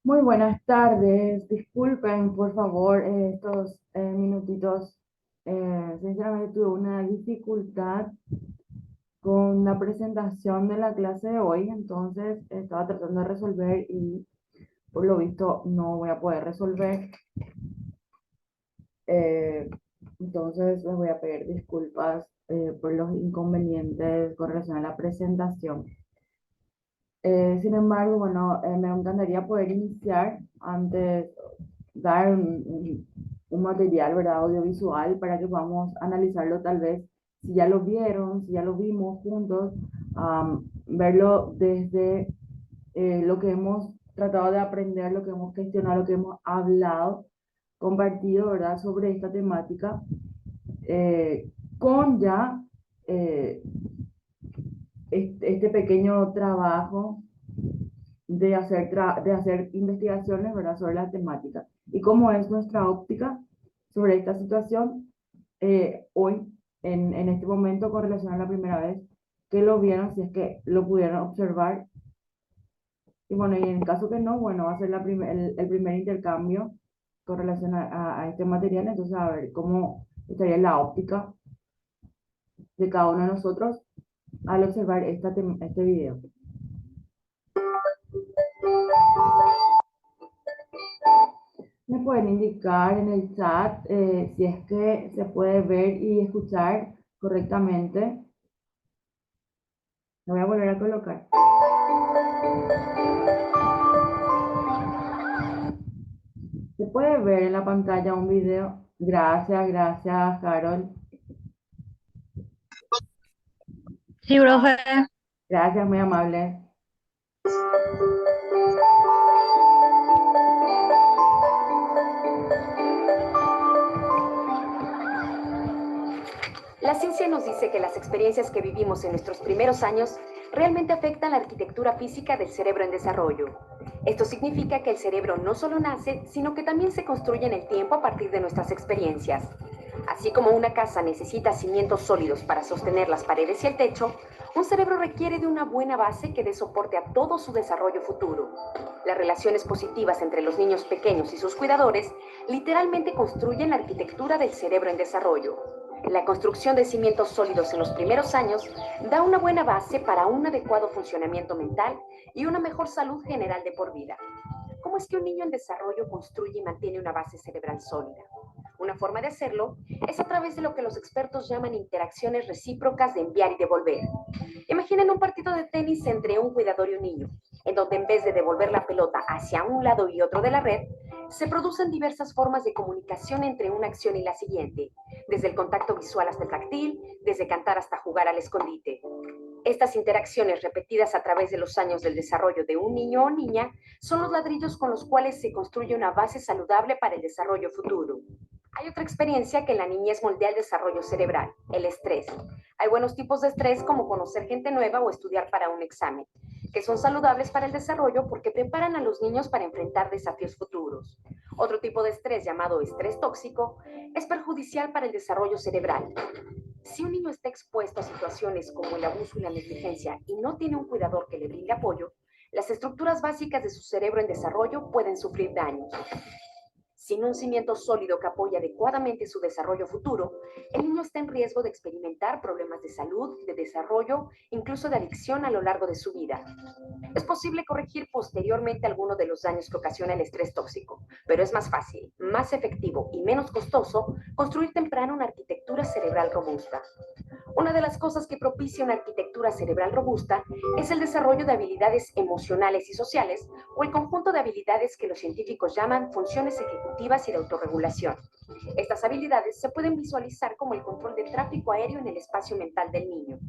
Muy buenas tardes. Disculpen, por favor, estos minutitos. Sinceramente tuve una dificultad con la presentación de la clase de hoy, entonces estaba tratando de resolver y por lo visto no voy a poder resolver. Eh, entonces les voy a pedir disculpas por los inconvenientes con relación a la presentación. Sin embargo, bueno, me encantaría poder iniciar antes, dar un material, ¿verdad? Audiovisual para que podamos analizarlo tal vez, si ya lo vieron, si ya lo vimos juntos, verlo desde lo que hemos tratado de aprender, lo que hemos gestionado, lo que hemos hablado, compartido, ¿verdad? Sobre esta temática, con ya eh, este pequeño trabajo de hacer investigaciones, ¿verdad? Sobre la temática y cómo es nuestra óptica sobre esta situación hoy, en este momento, con relación a la primera vez que lo vieron, si es que lo pudieron observar. Y bueno, y en caso que no, bueno, va a ser el primer intercambio con relación a este material. Entonces, a ver cómo estaría la óptica de cada uno de nosotros al observar este video. Me pueden indicar en el chat si es que se puede ver y escuchar correctamente. Lo voy a volver a colocar. Se puede ver en la pantalla un video. Gracias, gracias, Carol. Sí, profe. Gracias, muy amable. La ciencia nos dice que las experiencias que vivimos en nuestros primeros años realmente afectan la arquitectura física del cerebro en desarrollo. Esto significa que el cerebro no solo nace, sino que también se construye en el tiempo a partir de nuestras experiencias. Así como una casa necesita cimientos sólidos para sostener las paredes y el techo, un cerebro requiere de una buena base que dé soporte a todo su desarrollo futuro. Las relaciones positivas entre los niños pequeños y sus cuidadores literalmente construyen la arquitectura del cerebro en desarrollo. La construcción de cimientos sólidos en los primeros años da una buena base para un adecuado funcionamiento mental y una mejor salud general de por vida. ¿Cómo es que un niño en desarrollo construye y mantiene una base cerebral sólida? Una forma de hacerlo es a través de lo que los expertos llaman interacciones recíprocas de enviar y devolver. Imaginen un partido de tenis entre un cuidador y un niño, en donde en vez de devolver la pelota hacia un lado y otro de la red, se producen diversas formas de comunicación entre una acción y la siguiente, desde el contacto visual hasta el táctil, desde cantar hasta jugar al escondite. Estas interacciones repetidas a través de los años del desarrollo de un niño o niña son los ladrillos con los cuales se construye una base saludable para el desarrollo futuro. Hay otra experiencia que en la niñez moldea el desarrollo cerebral, el estrés. Hay buenos tipos de estrés como conocer gente nueva o estudiar para un examen, que son saludables para el desarrollo porque preparan a los niños para enfrentar desafíos futuros. Otro tipo de estrés, llamado estrés tóxico, es perjudicial para el desarrollo cerebral. Si un niño está expuesto a situaciones como el abuso y la negligencia y no tiene un cuidador que le brinde apoyo, las estructuras básicas de su cerebro en desarrollo pueden sufrir daños. Sin un cimiento sólido que apoye adecuadamente su desarrollo futuro, el niño está en riesgo de experimentar problemas de salud, de desarrollo, incluso de adicción a lo largo de su vida. Es posible corregir posteriormente algunos de los daños que ocasiona el estrés tóxico, pero es más fácil, más efectivo y menos costoso construir temprano una arquitectura cerebral robusta. Una de las cosas que propicia una arquitectura cerebral robusta es el desarrollo de habilidades emocionales y sociales o el conjunto de habilidades que los científicos llaman funciones ejecutivas y de autorregulación. Estas habilidades se pueden visualizar como el control de tráfico aéreo en el espacio mental del niño.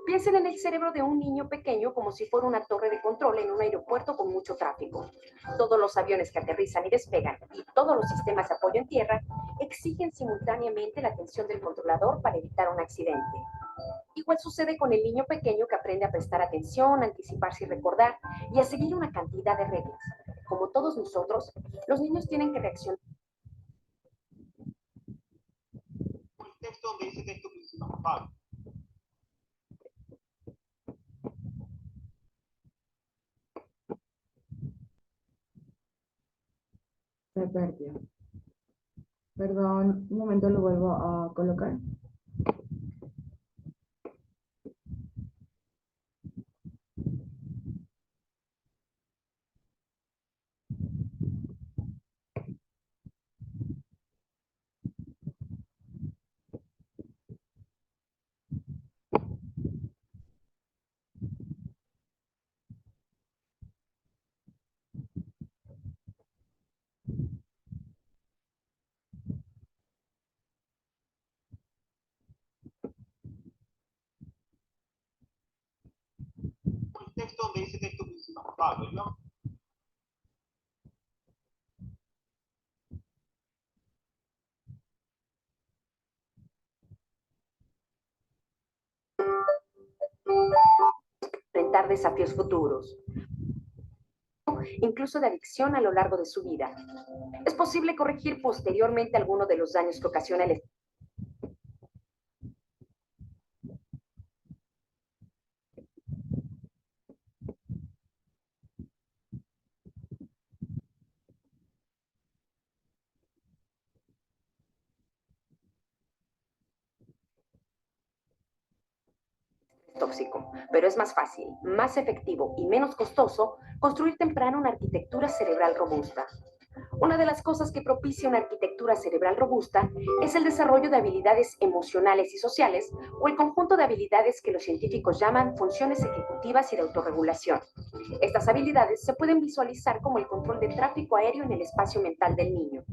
Piensen en el cerebro de un niño pequeño como si fuera una torre de control en un aeropuerto con mucho tráfico. Todos los aviones que aterrizan y despegan y todos los sistemas de apoyo en tierra exigen simultáneamente la atención del controlador para evitar un accidente. Igual sucede con el niño pequeño que aprende a prestar atención, a anticiparse y recordar, y a seguir una cantidad de reglas. Como todos nosotros, los niños tienen que reaccionar. El texto donde dice texto principal. perdió. Perdón, un momento lo vuelvo a colocar. El texto donde dice texto principal, ¿no? Enfrentar desafíos futuros, incluso de adicción a lo largo de su vida. Es posible corregir posteriormente algunos de los daños que ocasiona el tóxico, pero es más fácil, más efectivo y menos costoso construir temprano una arquitectura cerebral robusta. Una de las cosas que propicia una arquitectura cerebral robusta es el desarrollo de habilidades emocionales y sociales o el conjunto de habilidades que los científicos llaman funciones ejecutivas y de autorregulación. Estas habilidades se pueden visualizar como el control de tráfico aéreo en el espacio mental del niño.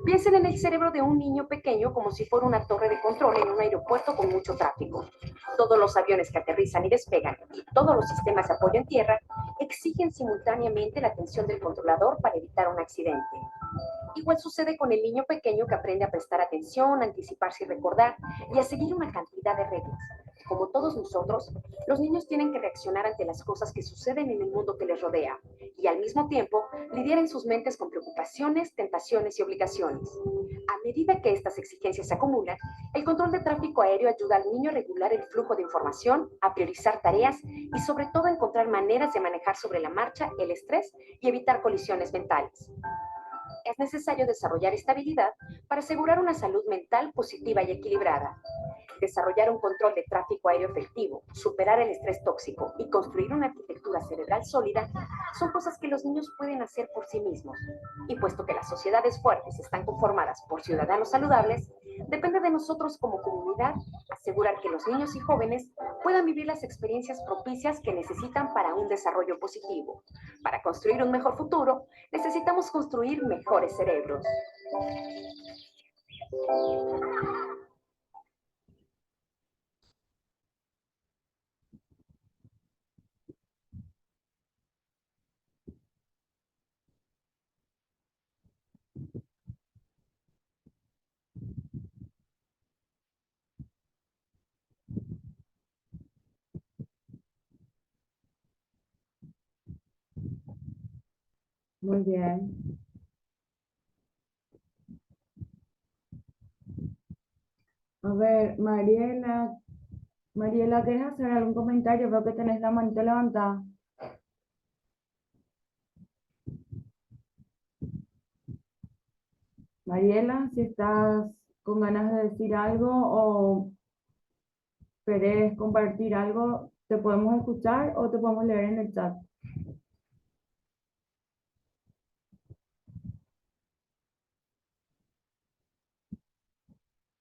Piensen en el cerebro de un niño pequeño como si fuera una torre de control en un aeropuerto con mucho tráfico. Todos los aviones que aterrizan y despegan y todos los sistemas de apoyo en tierra exigen simultáneamente la atención del controlador para evitar un accidente. Igual sucede con el niño pequeño que aprende a prestar atención, a anticiparse y recordar, y a seguir una cantidad de reglas. Como todos nosotros, los niños tienen que reaccionar ante las cosas que suceden en el mundo que les rodea, y al mismo tiempo lidiar en sus mentes con preocupaciones, tentaciones y obligaciones. A medida que estas exigencias se acumulan, el control de tráfico aéreo ayuda al niño a regular el flujo de información, a priorizar tareas y sobre todo a encontrar maneras de manejar sobre la marcha el estrés y evitar colisiones mentales. Es necesario desarrollar esta habilidad para asegurar una salud mental positiva y equilibrada. Desarrollar un control de tráfico aéreo efectivo, superar el estrés tóxico y construir una arquitectura cerebral sólida son cosas que los niños pueden hacer por sí mismos. Y puesto que las sociedades fuertes están conformadas por ciudadanos saludables, depende de nosotros como comunidad asegurar que los niños y jóvenes puedan vivir las experiencias propicias que necesitan para un desarrollo positivo. Para construir un mejor futuro, necesitamos construir mejores cerebros. Muy bien. A ver, Mariela, ¿quieres hacer algún comentario? Veo que tenés la manita levantada. Mariela, si estás con ganas de decir algo o querés compartir algo, te podemos escuchar o te podemos leer en el chat.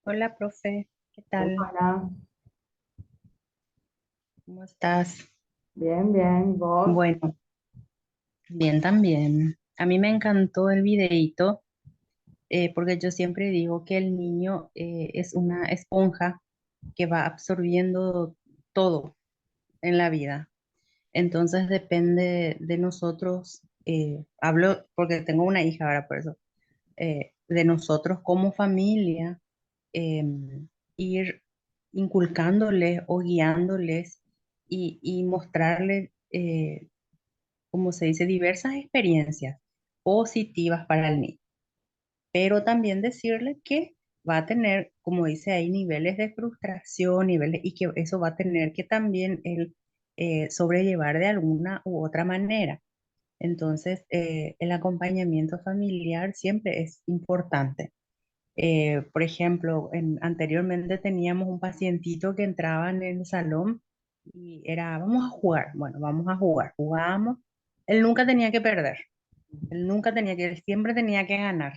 Hola, profe. ¿Qué tal? Hola, ¿Cómo estás? bien, bien, vos. Bueno, bien también. A mí me encantó el videíto porque yo siempre digo que el niño es una esponja que va absorbiendo todo en la vida. Entonces depende de nosotros, hablo porque tengo una hija ahora, por eso, de nosotros como familia, ir inculcándoles o guiándoles y mostrarles, como se dice, diversas experiencias positivas para el niño, pero también decirle que va a tener, como dice ahí, niveles de frustración, niveles, y que eso va a tener que también él sobrellevar de alguna u otra manera. Entonces, el acompañamiento familiar siempre es importante. Por ejemplo, anteriormente teníamos un pacientito que entraba en el salón y era, vamos a jugar, bueno, vamos a jugar, jugábamos. Él nunca tenía que perder, él nunca tenía que, él siempre tenía que ganar.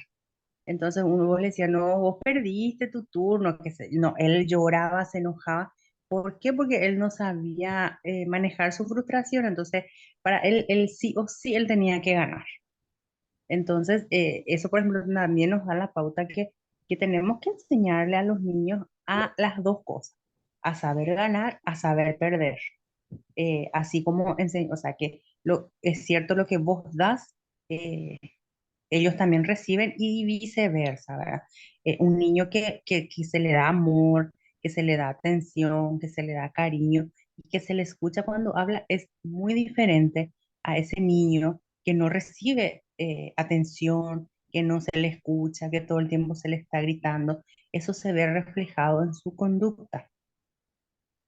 Entonces uno vos le decía, no, vos perdiste tu turno, no, él lloraba, se enojaba. ¿Por qué? Porque él no sabía manejar su frustración, entonces para él, él sí o sí, él tenía que ganar. Entonces, eso, por ejemplo, también nos da la pauta que tenemos que enseñarle a los niños a las dos cosas, a saber ganar, a saber perder. Así como o sea, que es cierto lo que vos das, eh, ellos también reciben y viceversa, ¿verdad? Un niño que se le da amor, que se le da atención, que se le da cariño y que se le escucha cuando habla es muy diferente a ese niño que no recibe atención, que no se le escucha, que todo el tiempo se le está gritando. Eso se ve reflejado en su conducta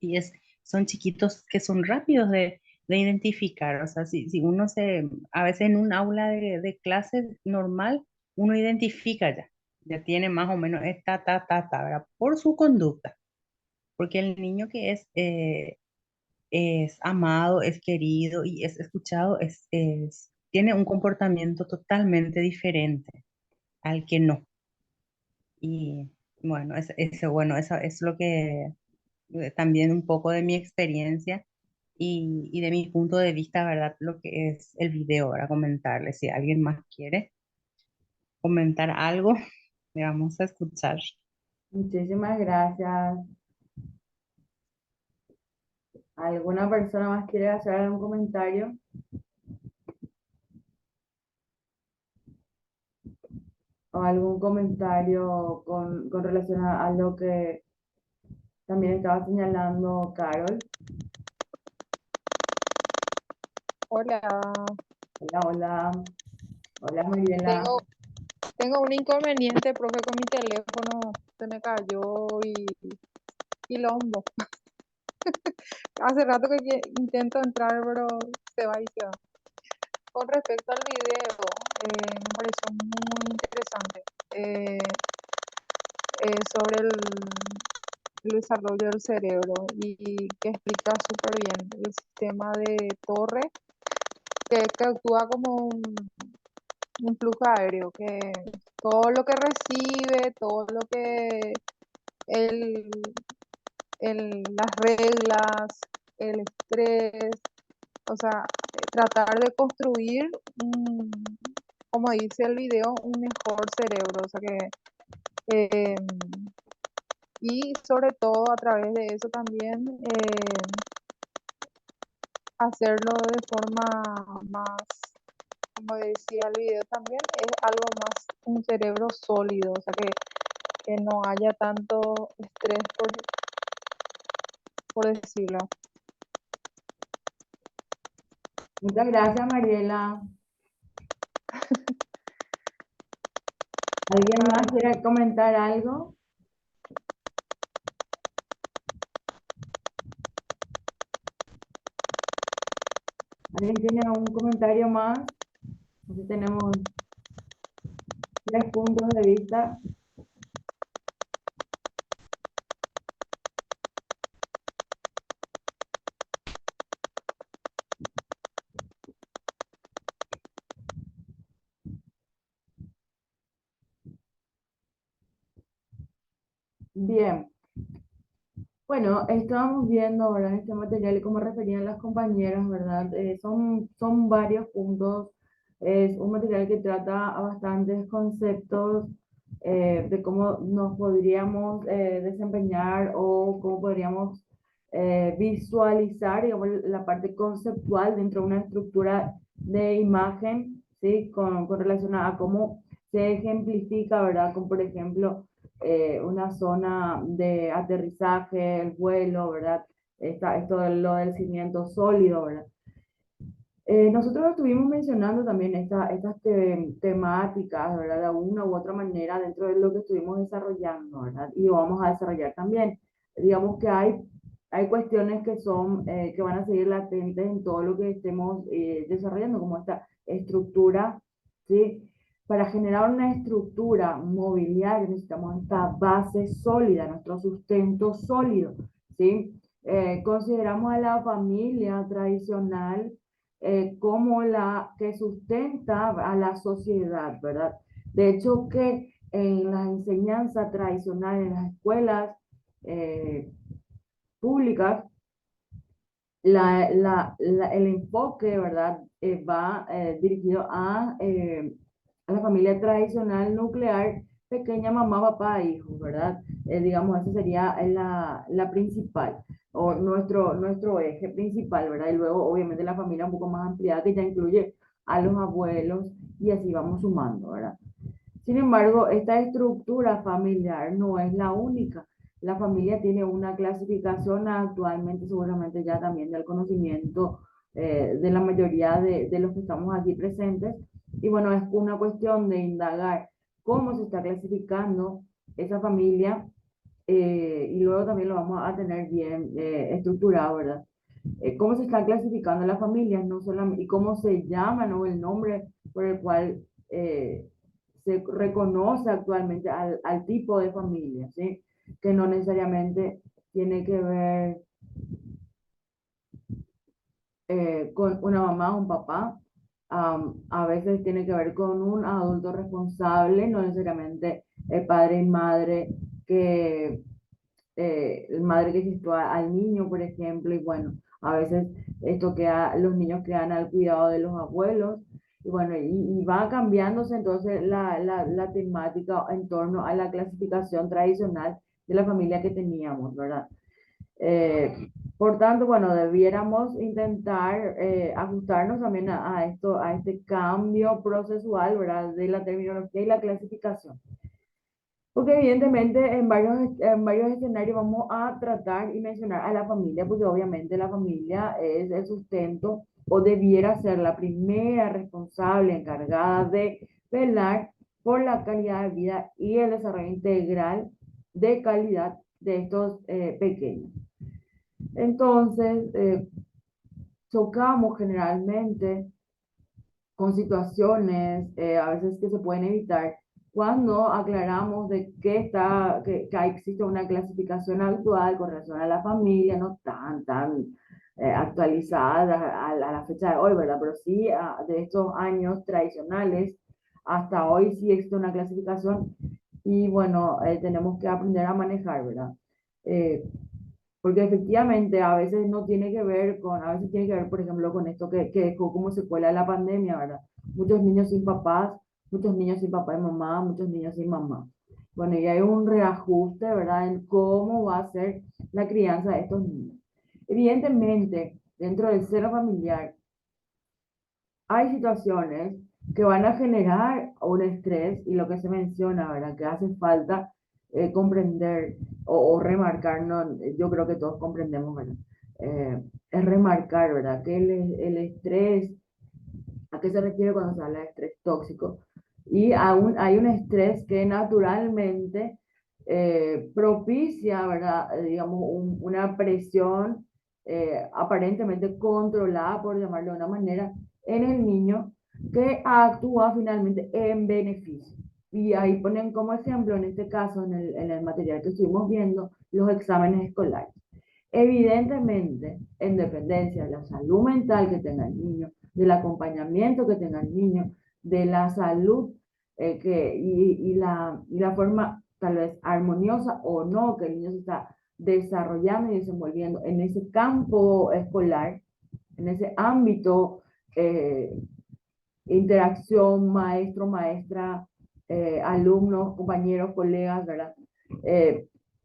y son chiquitos que son rápidos de identificar. O sea, si uno a veces en un aula de clase normal, uno identifica ya tiene más o menos esta, ¿verdad? Por su conducta. Porque el niño que es amado, es querido y es escuchado, tiene un comportamiento totalmente diferente al que no. Y bueno, bueno, eso es lo que también un poco de mi experiencia y de mi punto de vista, ¿verdad? Lo que es el video, ahora comentarle. Si alguien más quiere comentar algo, le vamos a escuchar. Muchísimas gracias. ¿Alguna persona más quiere hacer algún comentario o algún comentario con relación a lo que también estaba señalando Carol? Hola, Hola, hola. Hola, Mariela. tengo, tengo un inconveniente, profe, con mi teléfono. Se me cayó y lombo. Hace rato intento entrar, pero se va y se va. Con respecto al video, me pareció muy interesante eh, sobre el desarrollo del cerebro y que explica súper bien el sistema de torre que actúa como un flujo aéreo, que todo lo que recibe, todo lo que el, las reglas, el estrés, o sea, tratar de construir, como dice el video, un mejor cerebro, o sea que, eh, y sobre todo a través de eso también hacerlo de forma más, como decía el video también, es algo más un cerebro sólido, o sea que no haya tanto estrés, por decirlo. Muchas gracias, Mariela. ¿Alguien más quiere comentar algo? ¿Alguien tiene un comentario más? Aquí tenemos 3 puntos de vista. Bien. Bueno, estábamos viendo, ¿verdad? Este material y como referían las compañeras, ¿verdad? Son varios puntos. Es un material que trata a bastantes conceptos de cómo nos podríamos desempeñar o cómo podríamos visualizar, digamos, la parte conceptual dentro de una estructura de imagen, ¿sí? Con relación a cómo se ejemplifica, ¿verdad? Como por ejemplo una zona de aterrizaje, el vuelo, ¿verdad? Esto de lo del cimiento sólido, ¿verdad? Nosotros estuvimos mencionando también estas temáticas, ¿verdad? De una u otra manera dentro de lo que estuvimos desarrollando, ¿verdad? Y lo vamos a desarrollar también. Digamos que hay cuestiones que van a seguir latentes en todo lo que estemos desarrollando, como estructura, ¿sí? Para generar una estructura mobiliaria necesitamos esta base sólida, nuestro sustento sólido, ¿sí? Consideramos a la familia tradicional como la que sustenta a la sociedad, ¿verdad? De hecho, que en la enseñanza tradicional, en las escuelas eh, públicas, el enfoque, ¿verdad? Va dirigido a la familia tradicional nuclear, pequeña mamá, papá, hijos, ¿verdad? Digamos, esa sería la principal, o nuestro eje principal, ¿verdad? Y luego, obviamente, la familia un poco más ampliada que ya incluye a los abuelos y así vamos sumando, ¿verdad? Sin embargo, esta estructura familiar no es la única. La familia tiene una clasificación actualmente, seguramente ya también del conocimiento de la mayoría de los que estamos aquí presentes. Y bueno, es una cuestión de indagar cómo se está clasificando esa familia y luego también lo vamos a tener bien estructurado, ¿verdad? Cómo se está clasificando las familias, no solamente, y cómo se llama, ¿no? El nombre por el cual se reconoce actualmente al tipo de familia, ¿sí? Que no necesariamente tiene que ver con una mamá o un papá, a veces tiene que ver con un adulto responsable, no necesariamente el padre y madre que madre que gestó al niño, por ejemplo, y bueno, a veces esto queda, los niños quedan al cuidado de los abuelos, y bueno, y va cambiándose entonces la temática en torno a la clasificación tradicional de la familia que teníamos, ¿verdad? Por tanto, bueno, debiéramos intentar ajustarnos también a esto, a este cambio procesual, ¿verdad? De la terminología y la clasificación. Porque evidentemente en varios escenarios vamos a tratar y mencionar a la familia, porque obviamente la familia es el sustento o debiera ser la primera responsable encargada de velar por la calidad de vida y el desarrollo integral de calidad de estos pequeños. Entonces, chocamos generalmente con situaciones a veces que se pueden evitar cuando aclaramos de que existe una clasificación actual con relación a la familia, no tan actualizada a la fecha de hoy, ¿verdad? Pero sí de estos años tradicionales hasta hoy sí existe una clasificación y bueno, tenemos que aprender a manejar, ¿verdad? Eh, porque efectivamente a veces no tiene que ver con, a veces tiene que ver, por ejemplo, con esto que dejó como secuela de la pandemia, ¿verdad? Muchos niños sin papás, muchos niños sin papá y mamá, muchos niños sin mamá. Bueno, y hay un reajuste, ¿verdad? En cómo va a ser la crianza de estos niños. Evidentemente, dentro del seno familiar, hay situaciones que van a generar un estrés y lo que se menciona, ¿verdad? Que hace falta comprender o remarcar, ¿no? Yo creo que todos comprendemos, ¿verdad? Es remarcar, ¿verdad? Que el estrés, ¿a qué se refiere cuando se habla de estrés tóxico? Y aún hay un estrés que naturalmente propicia, ¿verdad? Digamos, una presión aparentemente controlada, por llamarlo de una manera, en el niño que actúa finalmente en beneficio. Y ahí ponen como ejemplo, en este caso, en el material que estuvimos viendo, los exámenes escolares. Evidentemente, en dependencia de la salud mental que tenga el niño, del acompañamiento que tenga el niño, de la salud y la forma tal vez armoniosa o no que el niño se está desarrollando y desenvolviendo en ese campo escolar, en ese ámbito, interacción maestro, maestra, alumnos, compañeros, colegas, ¿verdad?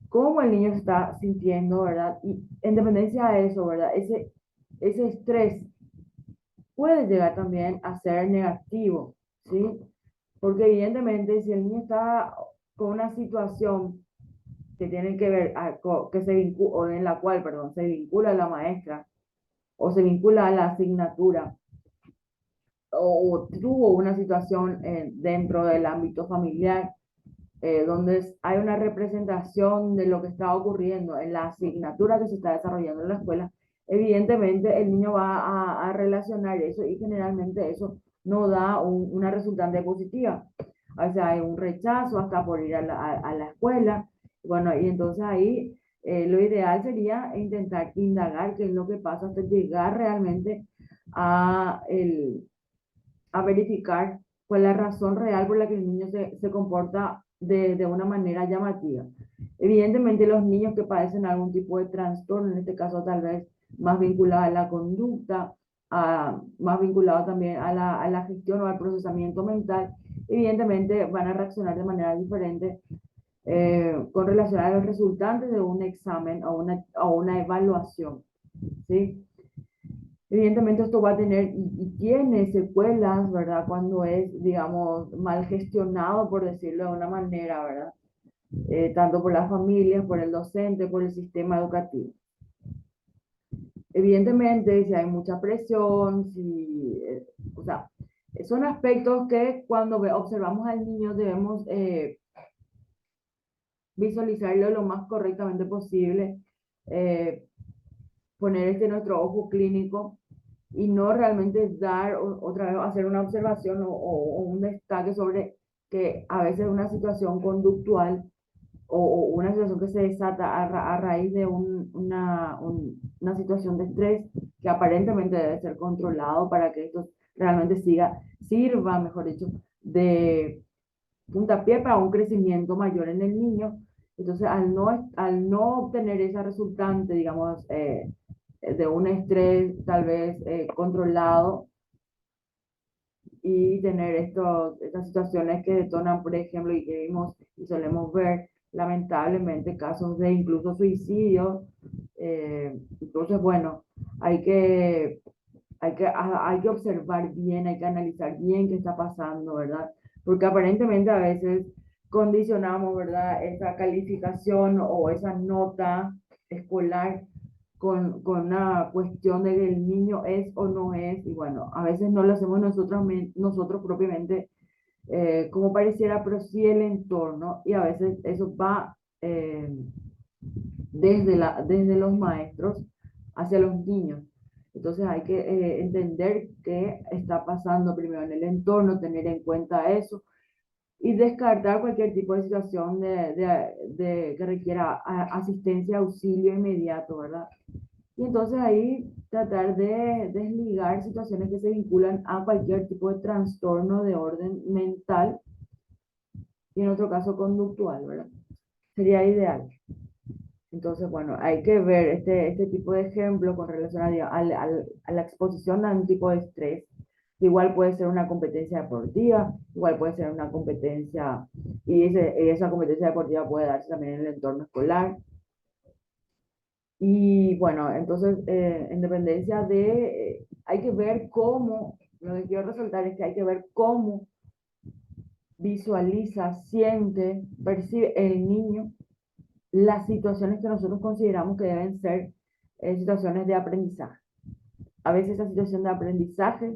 Cómo el niño se está sintiendo, ¿verdad? Y en dependencia de eso, ¿verdad? Ese estrés puede llegar también a ser negativo, ¿sí? Porque evidentemente si el niño está con una situación que tiene que ver, que se vincula, o en la cual, perdón, se vincula a la maestra o se vincula a la asignatura o tuvo una situación dentro del ámbito familiar donde hay una representación de lo que está ocurriendo en la asignatura que se está desarrollando en la escuela, evidentemente el niño va a relacionar eso y generalmente eso no da una resultante positiva. A veces hay un rechazo hasta por ir a la escuela. Bueno, y entonces ahí lo ideal sería intentar indagar qué es lo que pasa hasta llegar realmente a, a verificar cuál es la razón real por la que el niño se comporta de una manera llamativa. Evidentemente los niños que padecen algún tipo de trastorno, en este caso tal vez más vinculado a la conducta, más vinculado también a la gestión o al procesamiento mental, evidentemente van a reaccionar de manera diferente con relación a los resultantes de un examen o una evaluación, ¿sí? Evidentemente esto va a tener y tiene secuelas, ¿verdad? Cuando es, digamos, mal gestionado, por decirlo de una manera, ¿verdad? Tanto por las familias, por el docente, por el sistema educativo. Evidentemente, si hay mucha presión, si, o sea, son aspectos que cuando observamos al niño debemos visualizarlo lo más correctamente posible, eh, poner nuestro ojo clínico y no realmente dar otra vez, hacer una observación o un destaque sobre que a veces una situación conductual o una situación que se desata a raíz de una situación de estrés que aparentemente debe ser controlado para que esto realmente sirva, mejor dicho, de puntapié para un crecimiento mayor en el niño. Entonces, al no obtener esa resultante, digamos, de un estrés tal vez controlado y tener estas situaciones que detonan, por ejemplo, y que vimos y solemos ver lamentablemente casos de incluso suicidio. Entonces, bueno, hay que, hay que observar bien, hay que analizar bien qué está pasando, ¿verdad? Porque aparentemente a veces condicionamos, ¿verdad? Esa calificación o esa nota escolar con una cuestión de que el niño es o no es, y bueno, a veces no lo hacemos nosotros propiamente como pareciera, pero sí el entorno, y a veces eso va desde los maestros hacia los niños. Entonces hay que entender qué está pasando primero en el entorno, tener en cuenta eso y descartar cualquier tipo de situación que requiera asistencia, auxilio inmediato, ¿verdad? Y entonces ahí tratar de desligar situaciones que se vinculan a cualquier tipo de trastorno de orden mental y en otro caso conductual, ¿verdad? Sería ideal. Entonces, bueno, hay que ver este tipo de ejemplo con relación a la exposición a un tipo de estrés. Igual puede ser una competencia deportiva, igual puede ser una competencia, esa competencia deportiva puede darse también en el entorno escolar. Y bueno, entonces, en dependencia hay que ver cómo, lo que quiero resaltar es que hay que ver cómo visualiza, siente, percibe el niño las situaciones que nosotros consideramos que deben ser situaciones de aprendizaje. A veces esa situación de aprendizaje,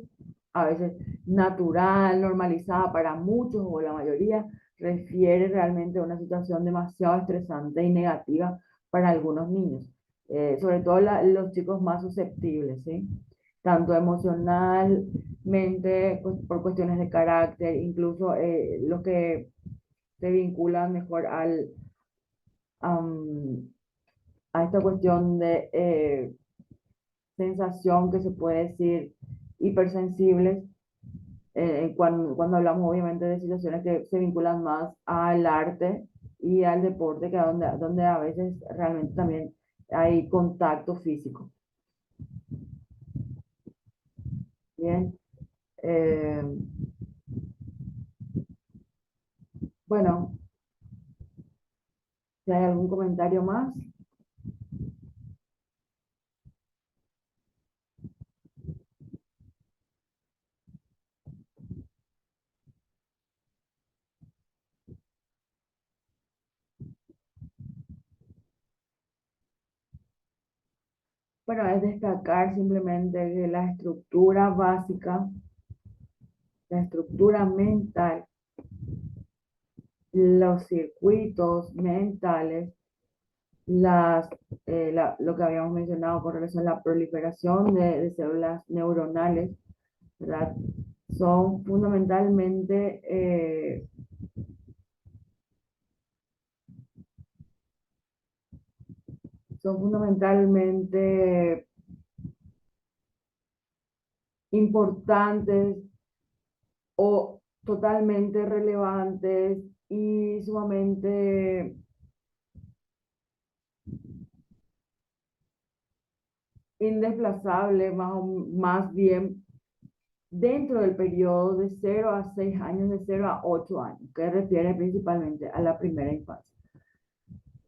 a veces natural, normalizada para muchos o la mayoría, refiere realmente a una situación demasiado estresante y negativa para algunos niños, sobre todo los chicos más susceptibles, ¿sí? Tanto emocionalmente, pues, por cuestiones de carácter, incluso los que se vinculan mejor a esta cuestión de sensación que se puede decir hipersensibles, cuando hablamos obviamente de situaciones que se vinculan más al arte y al deporte, que es donde a veces realmente también hay contacto físico. Bien. Eh, bueno, si hay algún comentario más. Bueno, es destacar simplemente que la estructura básica, la estructura mental, los circuitos mentales, lo que habíamos mencionado con relación a la proliferación de células neuronales, ¿verdad? son fundamentalmente, son fundamentalmente importantes o totalmente relevantes y sumamente indesplazables, más bien dentro del periodo de 0 a 6 años, de 0 a 8 años, que refiere principalmente a la primera infancia,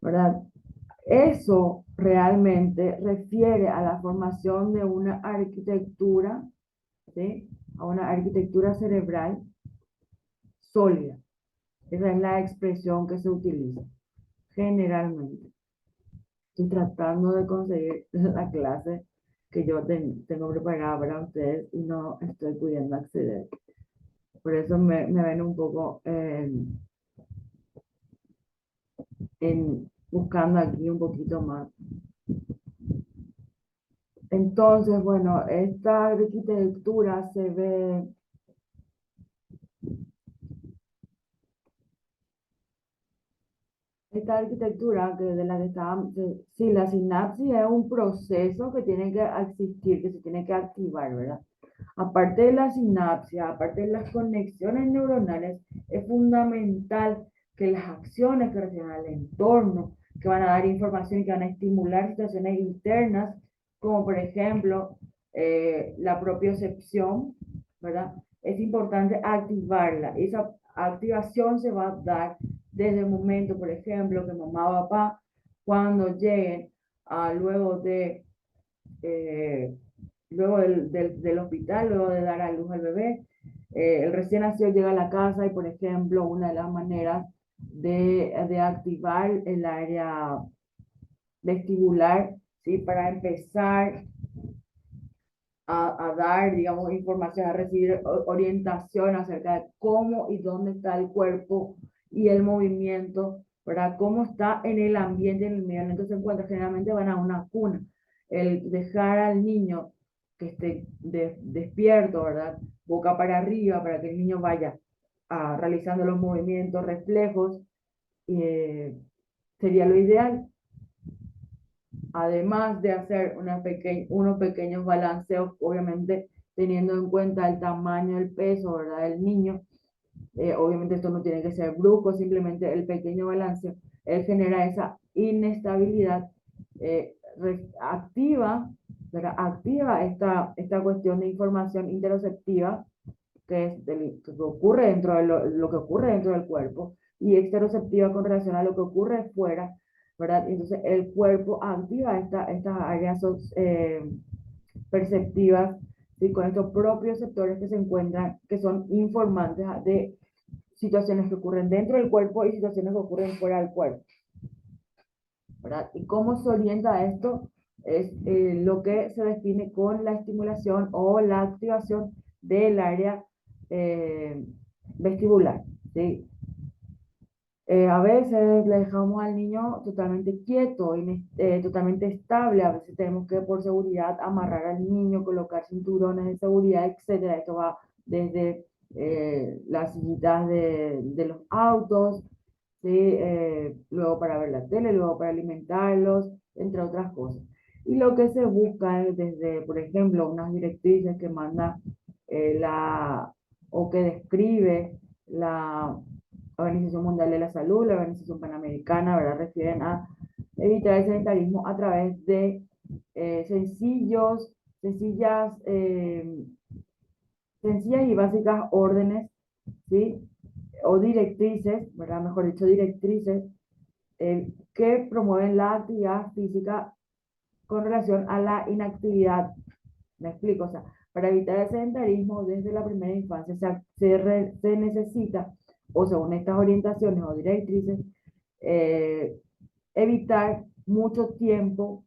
¿verdad? Eso realmente refiere a la formación de una arquitectura, ¿sí? A una arquitectura cerebral sólida. Esa es la expresión que se utiliza generalmente. Estoy tratando de conseguir la clase que yo tengo preparada para ustedes y no estoy pudiendo acceder. Por eso me ven un poco buscando aquí un poquito más. Entonces, bueno, esta arquitectura se ve, esta arquitectura que de la que estaba, sí, la sinapsis es un proceso que tiene que existir, que se tiene que activar, ¿verdad? Aparte de la sinapsis, aparte de las conexiones neuronales, es fundamental que las acciones que refieren al entorno, que van a dar información y que van a estimular situaciones internas, como por ejemplo la propiocepción, ¿verdad? Es importante activarla. Esa activación se va a dar desde el momento, por ejemplo, que mamá o papá, cuando lleguen luego de eh, luego del hospital, luego de dar a luz al bebé. El recién nacido llega a la casa y, por ejemplo, una de las maneras de activar el área vestibular, ¿sí? Para empezar a dar, digamos, información, a recibir orientación acerca de cómo y dónde está el cuerpo y el movimiento, para cómo está en el ambiente, en el medio en el que se encuentra. Generalmente van a una cuna. El dejar al niño que esté despierto, ¿verdad? Boca para arriba, para que el niño vaya realizando los movimientos reflejos, sería lo ideal. Además de hacer unos pequeños balanceos, obviamente teniendo en cuenta el tamaño, el peso, ¿verdad? Del niño. Obviamente esto no tiene que ser brusco, simplemente el pequeño balanceo, él genera esa inestabilidad, activa, ¿verdad? Activa esta cuestión de información interoceptiva que es que ocurre dentro de lo que ocurre dentro del cuerpo, y exteroceptiva con relación a lo que ocurre fuera, ¿verdad? Entonces el cuerpo activa estas áreas perceptivas, ¿sí? Con estos propios sectores que se encuentran, que son informantes de situaciones que ocurren dentro del cuerpo y situaciones que ocurren fuera del cuerpo, ¿verdad? ¿Y cómo se orienta esto? Es lo que se define con la estimulación o la activación del área eh, vestibular, ¿sí? A veces le dejamos al niño totalmente quieto, totalmente estable. A veces tenemos que, por seguridad, amarrar al niño, colocar cinturones de seguridad, etcétera. Esto va desde las sillitas de los autos, ¿sí? Luego para ver la tele, luego para alimentarlos, entre otras cosas. Y lo que se busca es desde, por ejemplo, unas directrices que manda o que describe la Organización Mundial de la Salud, la Organización Panamericana, ¿verdad? Refieren a evitar el sedentarismo a través de sencillas, sencillas y básicas órdenes, ¿sí? O directrices, ¿verdad? Mejor dicho, directrices que promueven la actividad física con relación a la inactividad. ¿Me explico? O sea, para evitar el sedentarismo desde la primera infancia se necesita, o según estas orientaciones o directrices, eh, evitar mucho tiempo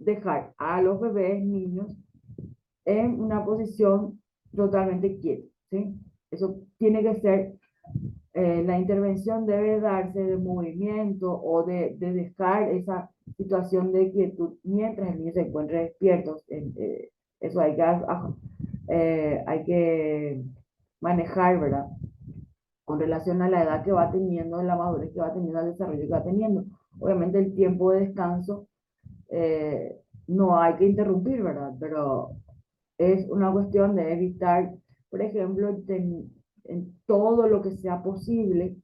dejar a los bebés, niños, en una posición totalmente quieta, ¿sí? Eso tiene que ser, la intervención debe darse de movimiento o de dejar esa situación de quietud mientras el niño se encuentre despierto. Eso hay que hay que manejar, ¿verdad? Con relación a la edad que va teniendo, la madurez que va teniendo, el desarrollo que va teniendo. Obviamente el tiempo de descanso eh, no hay que interrumpir, ¿verdad? Pero es una cuestión de evitar, por ejemplo, en todo lo que sea posible,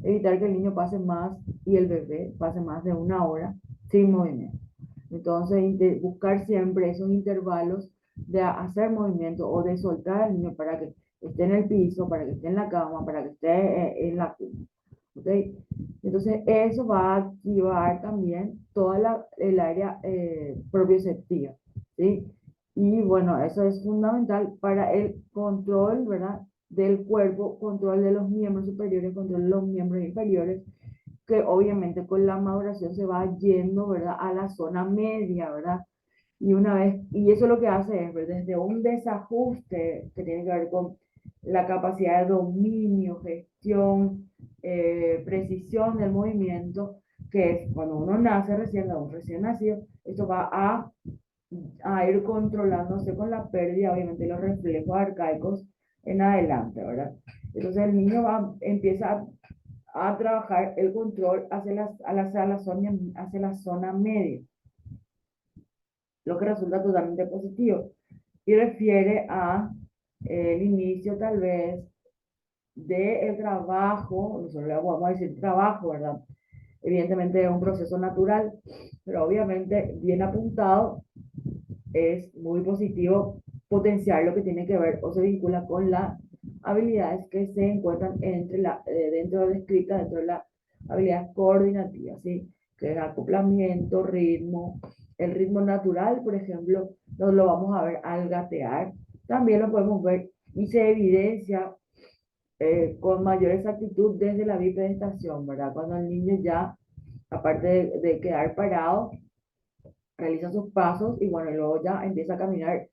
evitar que el niño pase más y el bebé pase más de una hora sin movimiento. Entonces, buscar siempre esos intervalos de hacer movimiento o de soltar al niño para que esté en el piso, para que esté en la cama, para que esté en la cuna. ¿Ok? Entonces, eso va a activar también toda el área propioceptiva. ¿Sí? Y bueno, eso es fundamental para el control, ¿verdad? Del cuerpo, control de los miembros superiores, control de los miembros inferiores, que obviamente con la maduración se va yendo, ¿verdad? A la zona media, ¿verdad? Y una vez, y eso lo que hace es, ¿verdad? Desde un desajuste que tiene que ver con la capacidad de dominio, gestión, precisión del movimiento, que es cuando uno nace recién, un recién nacido, esto va a ir controlándose con la pérdida, obviamente, los reflejos arcaicos en adelante, ¿verdad? Entonces el niño empieza a trabajar el control hacia la zona media, lo que resulta totalmente positivo. Y refiere a el inicio tal vez del trabajo, nosotros le vamos a decir trabajo, ¿verdad? Evidentemente es un proceso natural, pero obviamente bien apuntado es muy positivo potenciar lo que tiene que ver o se vincula con las habilidades que se encuentran dentro de la escrita, dentro de las habilidades coordinativas, ¿sí? Que es acoplamiento, ritmo, el ritmo natural, por ejemplo, nos lo vamos a ver al gatear, también lo podemos ver y se evidencia con mayor exactitud desde la bipedestación, ¿verdad? Cuando el niño ya, aparte de quedar parado, realiza sus pasos y bueno, luego ya empieza a caminar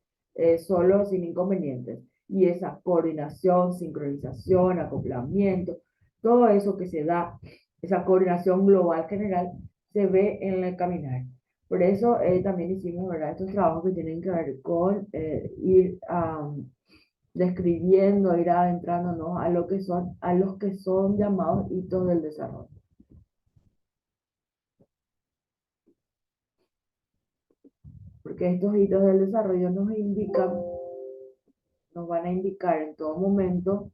solo sin inconvenientes. Y esa coordinación, sincronización, acoplamiento, todo eso que se da, esa coordinación global general, se ve en el caminar. Por eso también hicimos, ¿verdad? Estos trabajos que tienen que ver con ir describiendo, ir adentrándonos a los que son llamados hitos del desarrollo. Porque estos hitos del desarrollo nos van a indicar en todo momento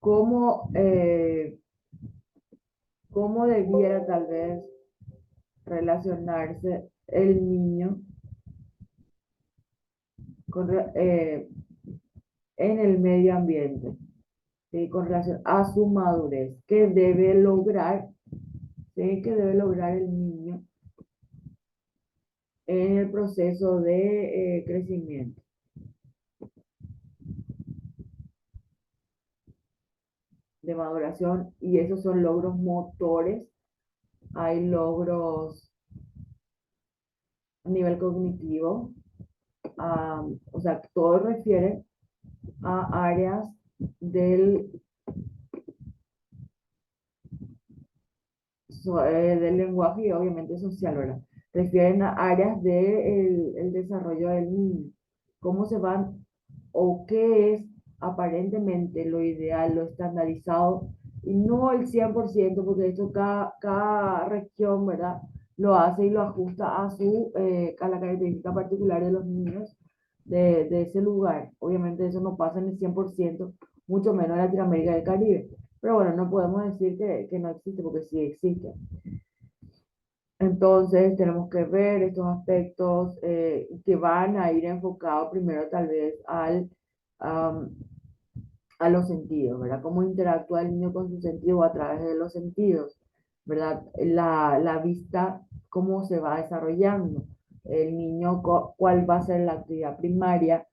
cómo, cómo debiera tal vez relacionarse el niño con, en el medio ambiente, ¿sí? Con relación a su madurez, que debe lograr, ¿sí? Que debe lograr el niño en el proceso de crecimiento, de maduración, y esos son logros motores, hay logros a nivel cognitivo, o sea, todo refiere a áreas del, del lenguaje y obviamente social, ¿verdad? Refieren a áreas del el desarrollo del niño, cómo se van o qué es aparentemente lo ideal, lo estandarizado, y no el 100%, porque esto cada región, ¿verdad? Lo hace y lo ajusta a la característica particular de los niños de ese lugar. Obviamente eso no pasa en el 100%, mucho menos en Latinoamérica y el Caribe. Pero bueno, no podemos decir que no existe, porque sí existe. Entonces tenemos que ver estos aspectos que van a ir enfocados primero tal vez am, a los sentidos, ¿verdad? Cómo interactúa el niño con su sentido a través de los sentidos, ¿verdad? La vista, cómo se va desarrollando. El niño, cuál va a ser la actividad primaria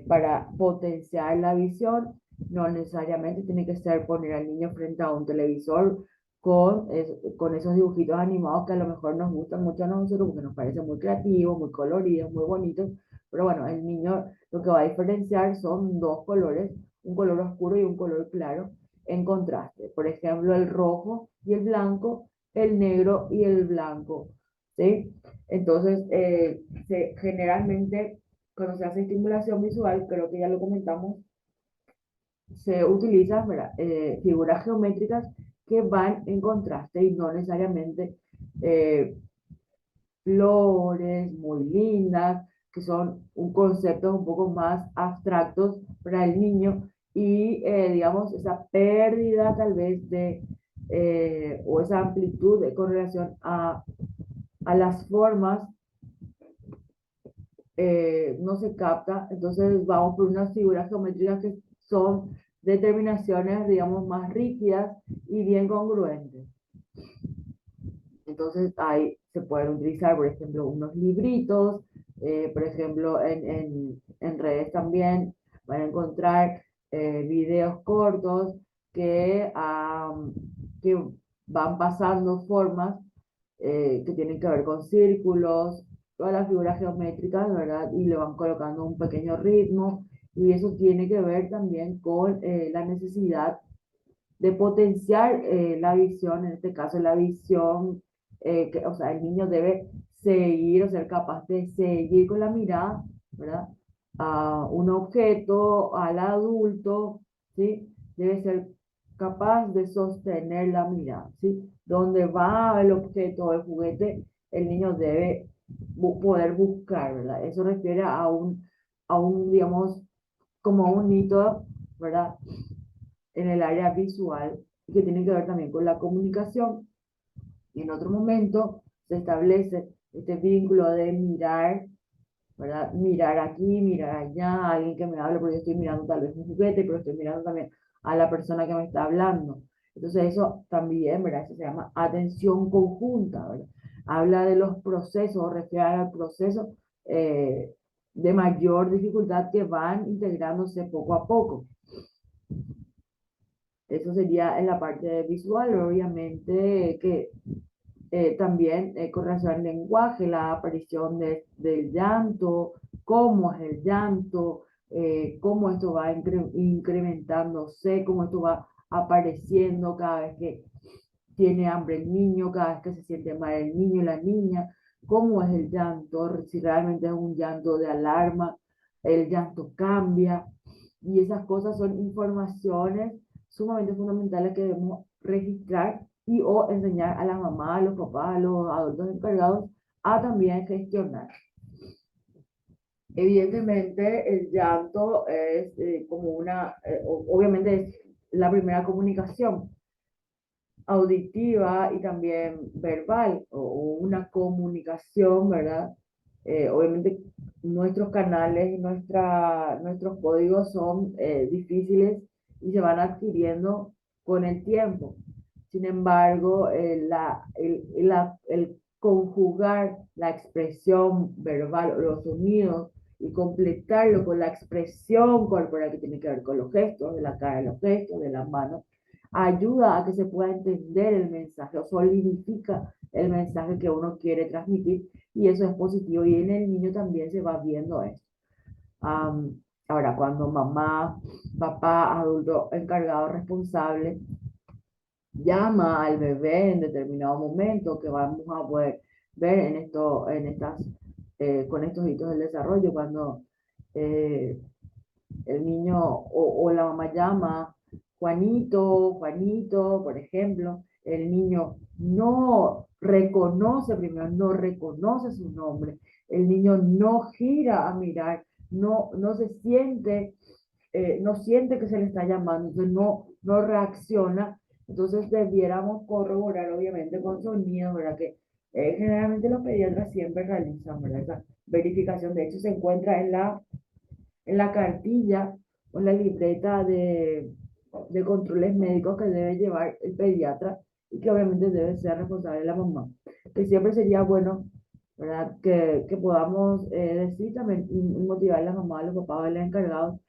para potenciar la visión. No necesariamente tiene que ser poner al niño frente a un televisor con esos dibujitos animados que a lo mejor nos gustan mucho a nosotros porque nos parecen muy creativos, muy coloridos, muy bonitos. Pero bueno, el niño lo que va a diferenciar son dos colores, un color oscuro y un color claro en contraste. Por ejemplo, el rojo y el blanco, el negro y el blanco. ¿sí? Entonces, generalmente, cuando se hace estimulación visual, creo que ya lo comentamos, se utilizan, ¿verdad? Figuras geométricas que van en contraste y no necesariamente eh, flores muy lindas, que son un concepto un poco más abstractos para el niño y, digamos, esa pérdida tal vez o esa amplitud con relación a las formas no se capta, entonces vamos por unas figuras geométricas que son determinaciones, digamos, más rígidas y bien congruentes. Entonces ahí se pueden utilizar, por ejemplo, unos libritos, por ejemplo, en redes también van a encontrar videos cortos que van pasando formas que tienen que ver con círculos, todas las figuras geométricas, ¿verdad? Y le van colocando un pequeño ritmo y eso tiene que ver también con la necesidad de potenciar la visión, en este caso la visión, o sea, el niño debe seguir o ser capaz de seguir con la mirada, ¿verdad? A un objeto, al adulto, ¿sí? Debe ser capaz de sostener la mirada, ¿sí? Donde va el objeto, el juguete, el niño debe poder buscar, ¿verdad? Eso refiere digamos, como un hito, ¿verdad? En el área visual y que tiene que ver también con la comunicación. Y en otro momento se establece este vínculo de mirar, ¿verdad? Mirar aquí, mirar allá, a alguien que me habla, porque yo estoy mirando tal vez un juguete, pero estoy mirando también a la persona que me está hablando. Entonces eso también, ¿verdad? Eso se llama atención conjunta, ¿verdad? Habla de los procesos, refiere al proceso de mayor dificultad que van integrándose poco a poco. Eso sería en la parte visual, obviamente que también con relación al lenguaje, la aparición del llanto, cómo es el llanto, cómo esto va incrementándose, cómo esto va apareciendo cada vez que tiene hambre el niño, cada vez que se siente mal el niño, la niña, cómo es el llanto, si realmente es un llanto de alarma, el llanto cambia, y esas cosas son informaciones sumamente fundamentales que debemos registrar y o enseñar a la mamá, a los papás, a los adultos encargados a también gestionar. Evidentemente, el llanto es como obviamente es la primera comunicación auditiva y también verbal o una comunicación, ¿verdad? Obviamente nuestros canales y nuestros códigos son difíciles y se van adquiriendo con el tiempo. Sin embargo, el conjugar la expresión verbal o los sonidos y completarlo con la expresión corporal que tiene que ver con los gestos de la cara, los gestos de las manos, ayuda a que se pueda entender el mensaje o solidifica el mensaje que uno quiere transmitir y eso es positivo y en el niño también se va viendo eso. Ahora, cuando mamá, papá, adulto encargado, responsable, llama al bebé en determinado momento que vamos a poder ver con estos hitos del desarrollo, cuando eh, el niño o la mamá llama Juanito, Juanito, por ejemplo, el niño no reconoce, primero no reconoce su nombre, el niño no gira a mirar, no se siente, no siente que se le está llamando, entonces no reacciona, entonces debiéramos corroborar obviamente con sonido, ¿verdad? Que generalmente los pediatras siempre realizan, ¿verdad? Esa verificación, de hecho se encuentra en la cartilla o en la libreta de controles médicos que debe llevar el pediatra y que obviamente debe ser responsable la mamá. Que siempre sería bueno, ¿verdad? Que podamos decir también y motivar a la mamá, a los papás, a los encargados,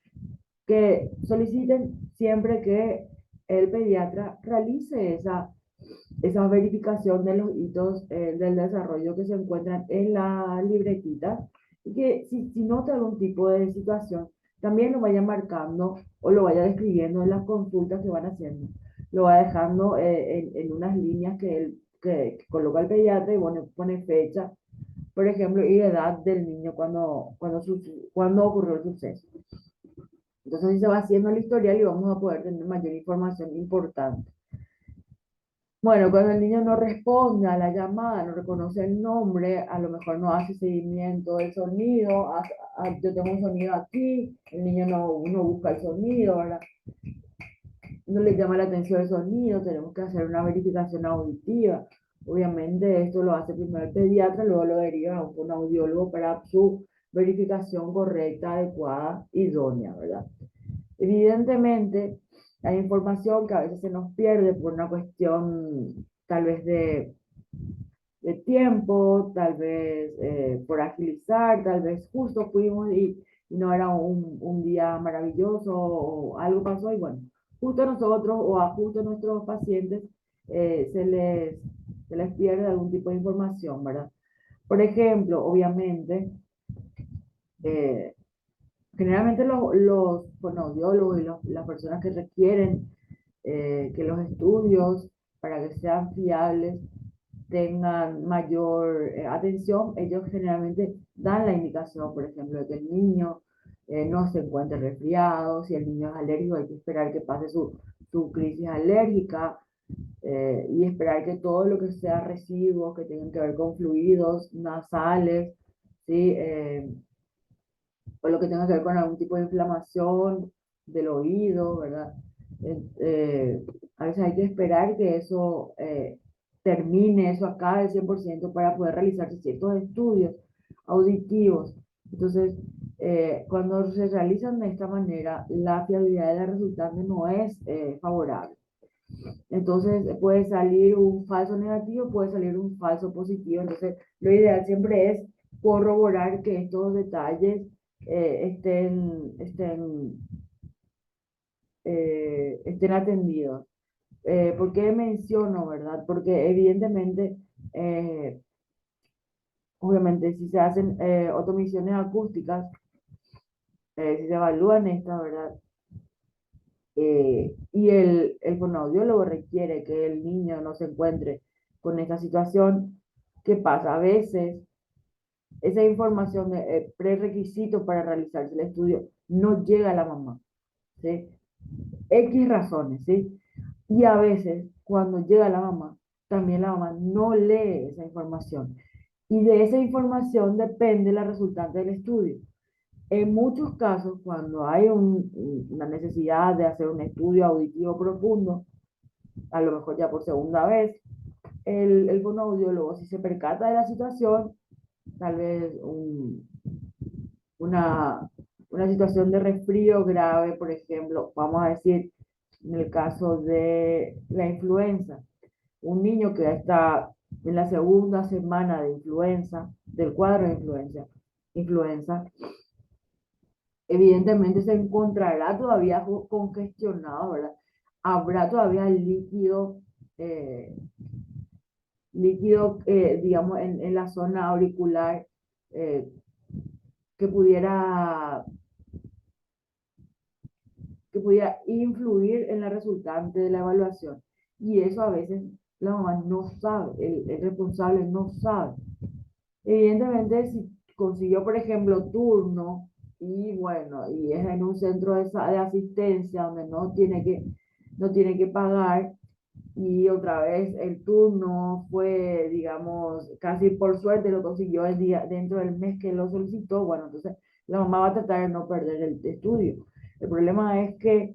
que soliciten siempre que el pediatra realice esa verificación de los hitos del desarrollo que se encuentran en la libretita y que si nota algún tipo de situación, también lo vaya marcando o lo vaya describiendo en las consultas que van haciendo. Lo va dejando en unas líneas que coloca el pediatra y bueno, pone fecha, por ejemplo, y edad del niño cuando ocurrió el suceso. Entonces, así se va haciendo el historial y vamos a poder tener mayor información importante. Bueno, cuando el niño no responde a la llamada, no reconoce el nombre, a lo mejor no hace seguimiento del sonido, yo tengo un sonido aquí, el niño no busca el sonido, ¿verdad? No le llama la atención el sonido, tenemos que hacer una verificación auditiva. Obviamente esto lo hace primero el pediatra, luego lo deriva a un audiólogo para su verificación correcta, adecuada, idónea, ¿verdad? Evidentemente, hay información que a veces se nos pierde por una cuestión tal vez de tiempo, tal vez por agilizar, tal vez justo fuimos y no era un día maravilloso o algo pasó y bueno, justo a nosotros o a justo a nuestros pacientes se les pierde algún tipo de información, ¿verdad? Por ejemplo, obviamente, eh, generalmente los fonoaudiólogos y las personas que requieren que los estudios, para que sean fiables, tengan mayor atención, ellos generalmente dan la indicación, por ejemplo, de que el niño no se encuentre resfriado, si el niño es alérgico hay que esperar que pase su crisis alérgica y esperar que todo lo que sea residuos que tengan que ver con fluidos nasales, ¿sí? O lo que tenga que ver con algún tipo de inflamación del oído, ¿verdad? A veces hay que esperar que eso termine, eso acabe al 100% para poder realizarse ciertos estudios auditivos. Entonces, cuando se realizan de esta manera, la fiabilidad de la resultante no es favorable. Entonces, puede salir un falso negativo, puede salir un falso positivo. Entonces, lo ideal siempre es corroborar que estos detalles estén atendidos. ¿Por qué menciono, verdad? Porque evidentemente, eh, obviamente, si se hacen otomisiones acústicas, si se evalúan estas, ¿verdad? Y el fonoaudiólogo requiere que el niño no se encuentre con esta situación, ¿qué pasa? A veces esa información de prerequisito para realizarse el estudio no llega a la mamá, ¿sí? X razones, ¿sí? Y a veces cuando llega la mamá, también la mamá no lee esa información. Y de esa información depende la resultante del estudio. En muchos casos, cuando hay una necesidad de hacer un estudio auditivo profundo, a lo mejor ya por segunda vez, el fonoaudiólogo, si se percata de la situación, tal vez una, una situación de resfrío grave, por ejemplo, vamos a decir, en el caso de la influenza, un niño que está en la segunda semana de influenza, del cuadro de influenza, evidentemente se encontrará todavía congestionado, ¿verdad? Habrá todavía eh, líquido digamos, en la zona auricular eh, que pudiera, que pudiera influir en la resultante de la evaluación. Y eso a veces la mamá no sabe, el responsable no sabe. Evidentemente, si consiguió, por ejemplo, turno y bueno, y es en un centro de asistencia donde no tiene que pagar y otra vez el turno fue, digamos, casi por suerte lo consiguió el día, dentro del mes que lo solicitó, bueno, entonces la mamá va a tratar de no perder el estudio. El problema es que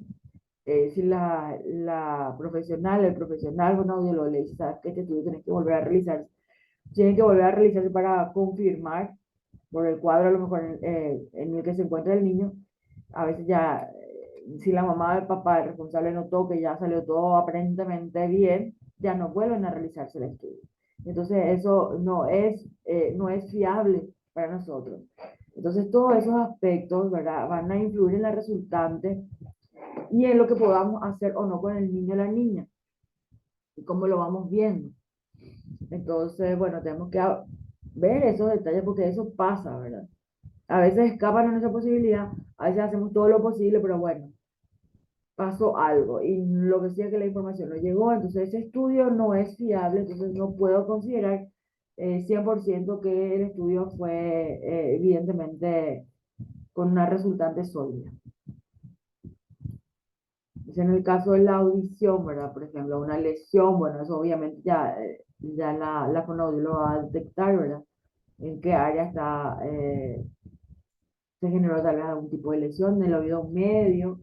si la profesional, el profesional, bueno, audiólogo le dice, sabes que este estudio tienes que volver a realizar, tienen que volver a realizarse para confirmar por el cuadro a lo mejor en el que se encuentra el niño. A veces ya, si la mamá o el papá, el responsable, notó que ya salió todo aparentemente bien, ya no vuelven a realizarse el estudio. Entonces eso no es fiable para nosotros. Entonces todos esos aspectos, ¿verdad? Van a influir en la resultante y en lo que podamos hacer o no con el niño o la niña y cómo lo vamos viendo. Entonces, bueno, tenemos que ver esos detalles porque eso pasa, ¿verdad? A veces escapan a nuestra posibilidad, a veces hacemos todo lo posible, pero bueno, pasó algo y lo que sea que la información no llegó, entonces ese estudio no es fiable, entonces no puedo considerar 100% que el estudio fue evidentemente con una resultante sólida. Entonces, en el caso de la audición, ¿verdad? Por ejemplo, una lesión, bueno, eso obviamente ya la fonoaudióloga lo va a detectar, ¿verdad? En qué área se generó tal vez algún tipo de lesión en el oído medio,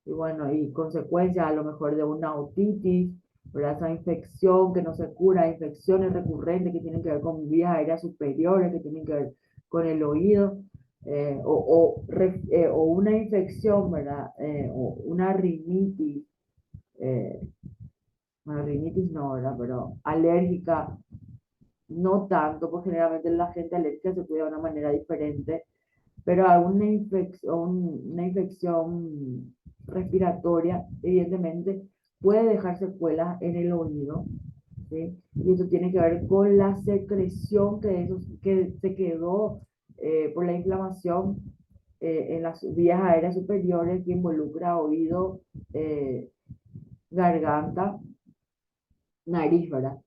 y bueno, y consecuencia a lo mejor de una otitis, ¿verdad? Esa infección que no se cura, infecciones recurrentes que tienen que ver con vías aéreas superiores, que tienen que ver con el oído, o una infección, ¿verdad? O una rinitis, eh, bueno, rinitis no, ¿verdad? Pero alérgica, no tanto, porque generalmente la gente alérgica se cuida de una manera diferente, pero una infección respiratoria, evidentemente, puede dejar secuelas en el oído, ¿sí? Y eso tiene que ver con la secreción que se quedó por la inflamación en las vías aéreas superiores que involucra oído, garganta, nariz, ¿verdad?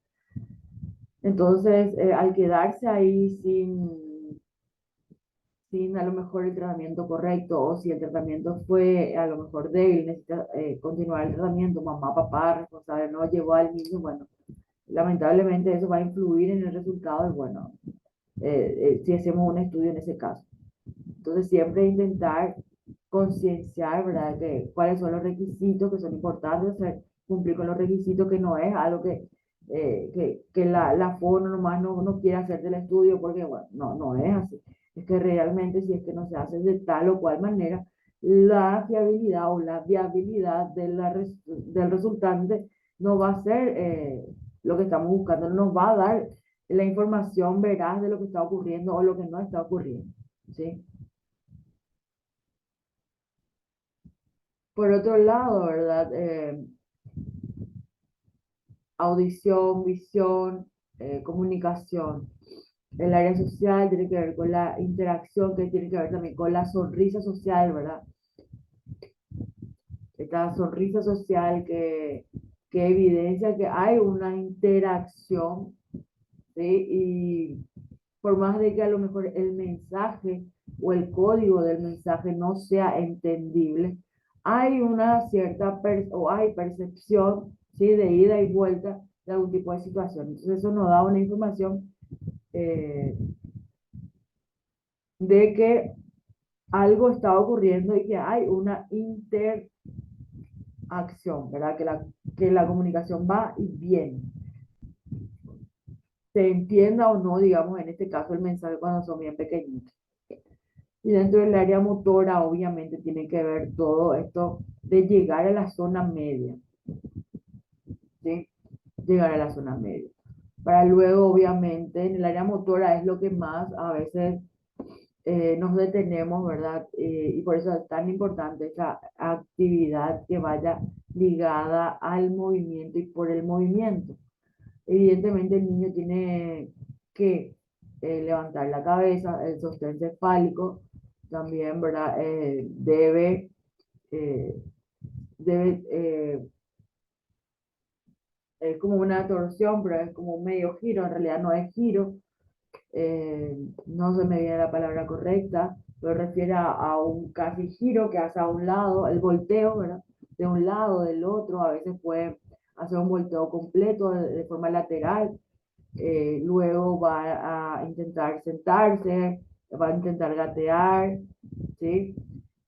Entonces, al quedarse ahí sin a lo mejor el tratamiento correcto, o si el tratamiento fue a lo mejor débil, necesita continuar el tratamiento, mamá, papá, responsable, no llevó al niño, bueno, lamentablemente eso va a influir en el resultado y bueno, si hacemos un estudio en ese caso. Entonces siempre intentar concienciar, ¿verdad? Que cuáles son los requisitos que son importantes, hacer, cumplir con los requisitos, que no es algo que la FONO nomás no quiere hacer del estudio, porque bueno, no es así. Es que realmente si es que no se hace de tal o cual manera, la fiabilidad o la viabilidad del resultante no va a ser lo que estamos buscando, no nos va a dar la información veraz de lo que está ocurriendo o lo que no está ocurriendo, ¿sí? Por otro lado, ¿verdad? Audición, visión, comunicación. El área social tiene que ver con la interacción, que tiene que ver también con la sonrisa social, ¿verdad? Esta sonrisa social que evidencia que hay una interacción, ¿sí? Y por más de que a lo mejor el mensaje o el código del mensaje no sea entendible, hay una cierta o hay percepción, ¿sí? De ida y vuelta de algún tipo de situación. Entonces eso nos da una información eh, de que algo está ocurriendo y que hay una interacción, ¿verdad? Que la comunicación va y viene. Se entienda o no, digamos, en este caso el mensaje cuando son bien pequeñitos. Y dentro del área motora, obviamente, tiene que ver todo esto de llegar a la zona media, ¿sí? Llegar a la zona media. Para luego, obviamente, en el área motora es lo que más a veces nos detenemos, ¿verdad? Y por eso es tan importante esa actividad que vaya ligada al movimiento y por el movimiento. Evidentemente, el niño tiene que levantar la cabeza, el sostén cefálico también, ¿verdad? Eh, debe es como una torsión, pero es como un medio giro, en realidad no es giro, no se me viene la palabra correcta, pero refiere a un casi giro que hace a un lado, el volteo, ¿verdad? De un lado, del otro, a veces puede hacer un volteo completo de forma lateral, luego va a intentar sentarse, va a intentar gatear, ¿sí?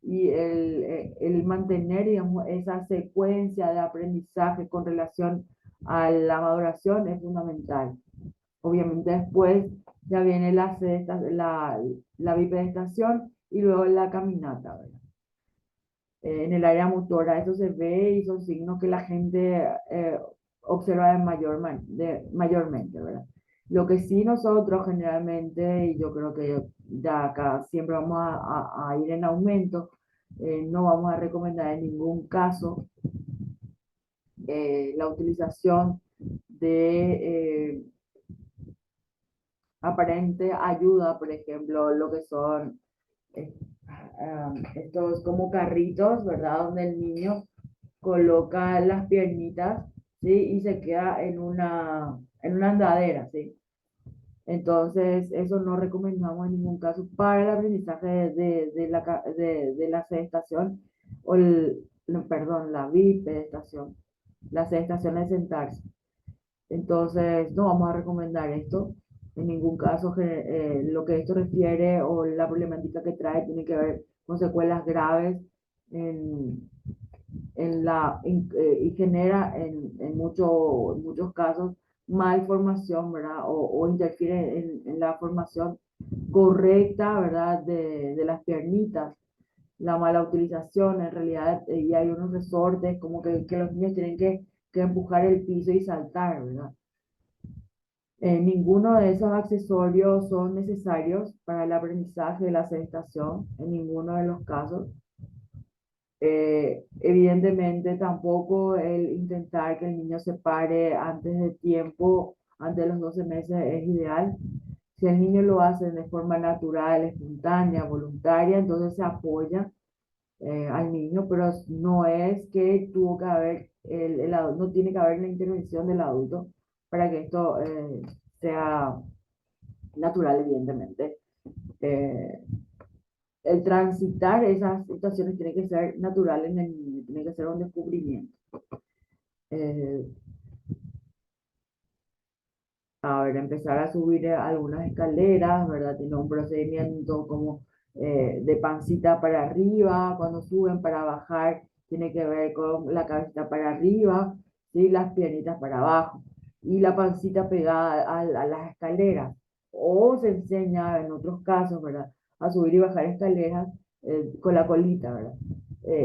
Y el mantener, digamos, esa secuencia de aprendizaje con relación a la maduración es fundamental. Obviamente después ya viene la bipedestación y luego la caminata, ¿verdad? En el área motora eso se ve y son signos que la gente observa mayormente, ¿verdad? Lo que sí nosotros generalmente, y yo creo que ya acá siempre vamos a ir en aumento, no vamos a recomendar en ningún caso la utilización de aparente ayuda, por ejemplo, lo que son estos como carritos, ¿verdad? Donde el niño coloca las piernitas, ¿sí? Y se queda en una andadera, ¿sí? Entonces, eso no recomendamos en ningún caso para el aprendizaje de la sedestación o no, perdón, la bipedestación. La sedestación es sentarse. Entonces, no vamos a recomendar esto. En ningún caso, lo que esto refiere o la problemática que trae tiene que ver con secuelas graves en, y genera en muchos casos malformación, ¿verdad? O interfiere en la formación correcta, ¿verdad? De las piernitas, la mala utilización, en realidad, y hay unos resortes como que los niños tienen que empujar el piso y saltar, ¿verdad? Ninguno de esos accesorios son necesarios para el aprendizaje de la sedestación, en ninguno de los casos. Evidentemente tampoco el intentar que el niño se pare antes de tiempo, antes de los 12 meses es ideal. Si el niño lo hace de forma natural, espontánea, voluntaria, entonces se apoya al niño, pero no es que tuvo que haber, no tiene que haber la intervención del adulto para que esto sea natural, evidentemente. Eh, el transitar esas situaciones tiene que ser natural en el niño, tiene que ser un descubrimiento. Eh, a ver, empezar a subir algunas escaleras, ¿verdad? Tiene un procedimiento como de pancita para arriba, cuando suben para bajar, tiene que ver con la cabecita para arriba, ¿sí? Las piernitas para abajo y la pancita pegada a las escaleras. O se enseña en otros casos, ¿verdad? A subir y bajar escaleras con la colita, ¿verdad?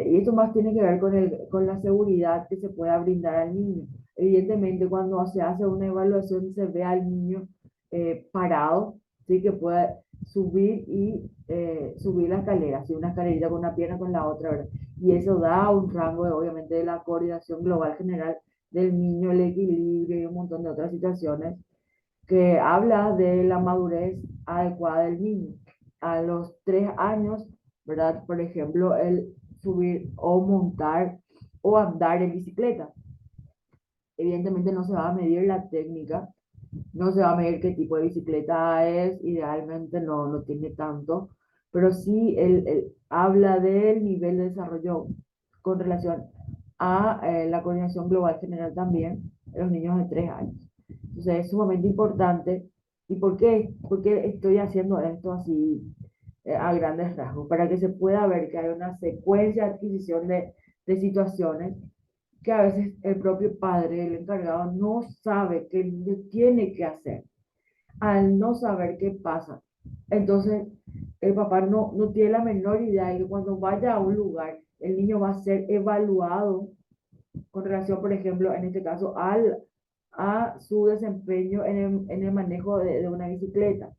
Y esto más tiene que ver con la seguridad que se pueda brindar al niño. Evidentemente, cuando se hace una evaluación, se ve al niño parado, ¿sí? Que puede subir y subir la escalera, ¿sí? Una escalerita con una pierna con la otra, ¿verdad? Y eso da un rango, obviamente, de la coordinación global general del niño, el equilibrio y un montón de otras situaciones que habla de la madurez adecuada del niño. A los 3 años, ¿verdad? Por ejemplo, el subir o montar o andar en bicicleta. Evidentemente no se va a medir la técnica, no se va a medir qué tipo de bicicleta es, idealmente no tiene tanto, pero sí él habla del nivel de desarrollo con relación a la coordinación global general también de los niños de 3 años. Entonces es sumamente importante. ¿Y por qué estoy haciendo esto así a grandes rasgos? Para que se pueda ver que hay una secuencia de adquisición de situaciones que a veces el propio padre, el encargado, no sabe qué el niño tiene que hacer. Al no saber qué pasa, entonces el papá no tiene la menor idea de que cuando vaya a un lugar, el niño va a ser evaluado con relación, por ejemplo, en este caso, a su desempeño en el manejo de una bicicleta.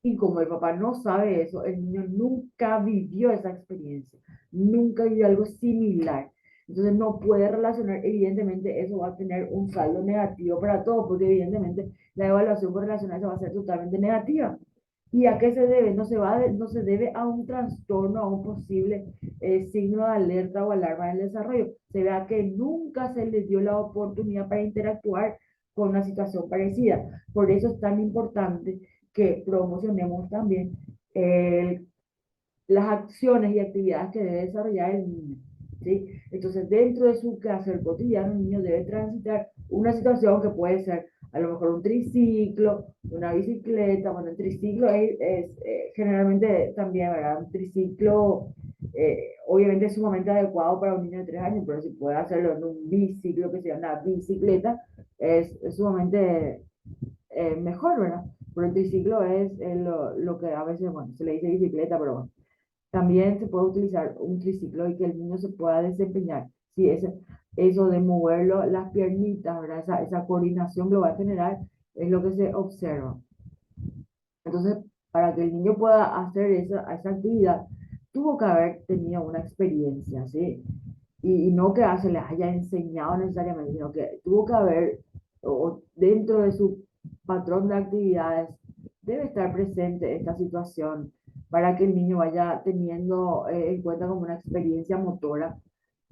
Y como el papá no sabe eso, el niño nunca vivió esa experiencia, nunca vivió algo similar. Entonces no puede relacionar, evidentemente eso va a tener un saldo negativo para todo, porque evidentemente la evaluación con relación a eso va a ser totalmente negativa. ¿Y a qué se debe? No se debe a un trastorno, a un posible signo de alerta o alarma del desarrollo. Se ve a que nunca se les dio la oportunidad para interactuar con una situación parecida. Por eso es tan importante que promocionemos también las acciones y actividades que debe desarrollar el niño. ¿Sí? Entonces, dentro de su quehacer cotidiano, el niño debe transitar una situación que puede ser a lo mejor un triciclo, una bicicleta. Bueno, el triciclo generalmente también, ¿verdad? Un triciclo obviamente es sumamente adecuado para un niño de 3 años, pero si puede hacerlo en un biciclo, que sea una bicicleta, es sumamente mejor, ¿verdad? Pero el triciclo es lo que a veces, bueno, se le dice bicicleta, pero bueno, también se puede utilizar un triciclo y que el niño se pueda desempeñar. Sí, eso de moverlo, las piernitas, ¿verdad? Esa coordinación global general es lo que se observa. Entonces, para que el niño pueda hacer esa actividad, tuvo que haber tenido una experiencia, ¿sí? Y no que se les haya enseñado necesariamente, sino que tuvo que haber, o dentro de su patrón de actividades, debe estar presente esta situación para que el niño vaya teniendo en cuenta como una experiencia motora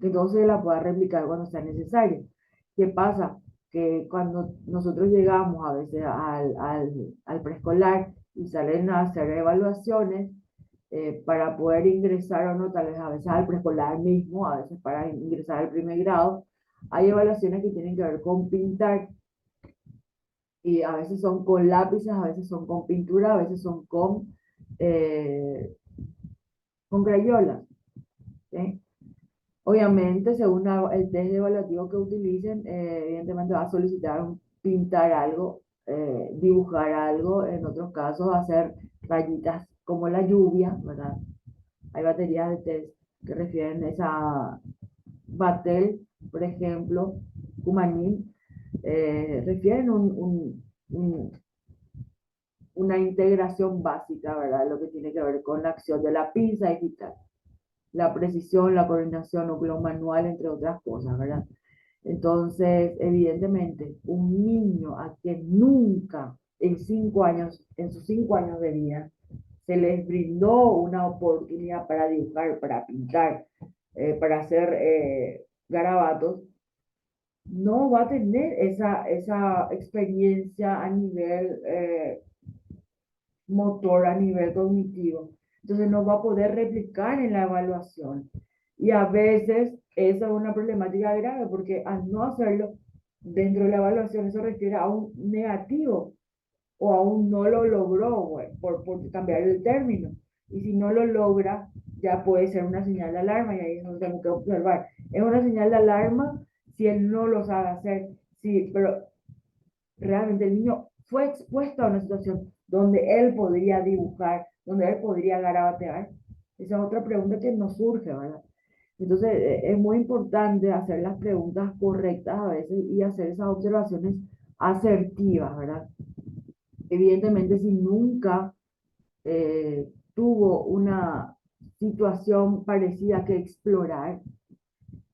que entonces la pueda replicar cuando sea necesario. ¿Qué pasa? Que cuando nosotros llegamos a veces al preescolar y salen a hacer evaluaciones para poder ingresar o no, tal vez a veces al preescolar mismo, a veces para ingresar al primer grado, hay evaluaciones que tienen que ver con pintar y a veces son con lápices, a veces son con pintura, a veces son eh, con crayolas. ¿Sí? Obviamente, según el test evaluativo que utilicen, evidentemente va a solicitar pintar algo, dibujar algo, en otros casos hacer rayitas como la lluvia, ¿verdad? Hay baterías de test que refieren esa Batel, por ejemplo, Kumanin, refieren una integración básica, ¿verdad? Lo que tiene que ver con la acción de la pinza digital, la precisión, la coordinación núcleo-manual, entre otras cosas, ¿verdad? Entonces, evidentemente, un niño a quien nunca en sus 5 años de vida, se les brindó una oportunidad para dibujar, para pintar, para hacer garabatos, no va a tener esa experiencia a nivel motor, a nivel cognitivo. Entonces no va a poder replicar en la evaluación. Y a veces esa es una problemática grave porque al no hacerlo dentro de la evaluación, eso refiere a un negativo o aún no lo logró, bueno, por cambiar el término. Y si no lo logra, ya puede ser una señal de alarma y ahí es donde tenemos que observar. Es una señal de alarma si él no lo sabe hacer, sí, pero realmente el niño fue expuesto a una situación donde él podría dibujar, donde él podría garabatear. Esa es otra pregunta que nos surge, ¿verdad? Entonces, es muy importante hacer las preguntas correctas a veces y hacer esas observaciones asertivas, ¿verdad? Evidentemente, si nunca tuvo una situación parecida que explorar,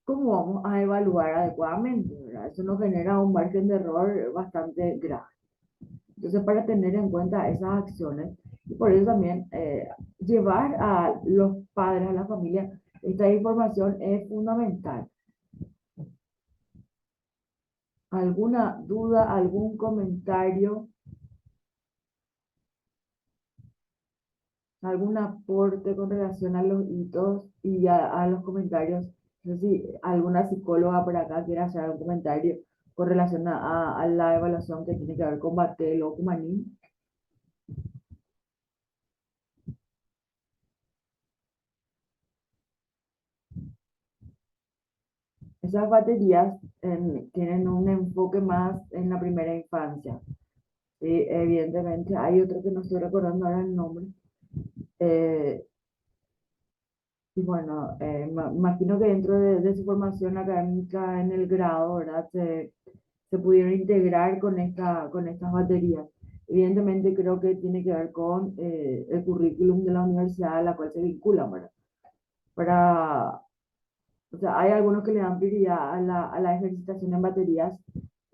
¿cómo vamos a evaluar adecuadamente? ¿Verdad? Eso nos genera un margen de error bastante grave. Entonces, para tener en cuenta esas acciones, y por eso también llevar a los padres, a la familia, esta información es fundamental. ¿Alguna duda, algún comentario, algún aporte con relación a los hitos y a los comentarios? No sé si alguna psicóloga por acá quiere hacer algún comentario con relación a la evaluación que tiene que ver con Batel o Kumanin. Esas baterías tienen un enfoque más en la primera infancia. Sí, evidentemente, hay otro que no estoy recordando ahora el nombre. eh, y bueno, imagino que dentro de su formación académica en el grado, ¿verdad? Se pudieron integrar con estas baterías. Evidentemente creo que tiene que ver con el currículum de la universidad a la cual se vincula, ¿verdad? Para, o sea, hay algunos que le dan prioridad a la ejercitación en baterías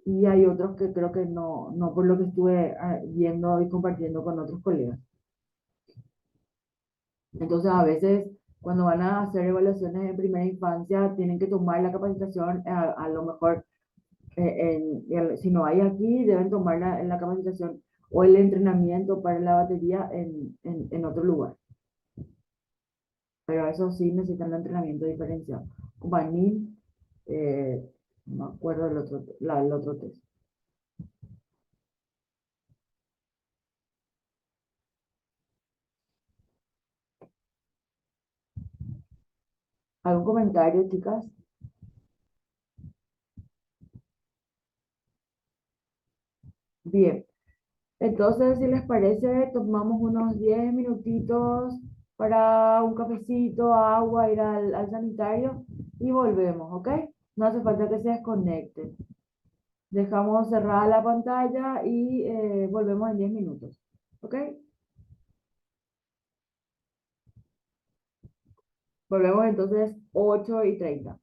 y hay otros que creo que no por lo que estuve viendo y compartiendo con otros colegas. Entonces, a veces, cuando van a hacer evaluaciones en primera infancia, tienen que tomar la capacitación, a lo mejor, si no hay aquí, deben tomar la capacitación o el entrenamiento para la batería en otro lugar. Pero eso sí necesitan un entrenamiento diferenciado. Vanil, no me acuerdo el otro test. ¿Algún comentario, chicas? Bien. Entonces, si les parece, tomamos unos 10 minutitos para un cafecito, agua, ir al sanitario y volvemos, ¿ok? No hace falta que se desconecten. Dejamos cerrada la pantalla y volvemos en 10 minutos, ¿ok? Volvemos entonces 8:30.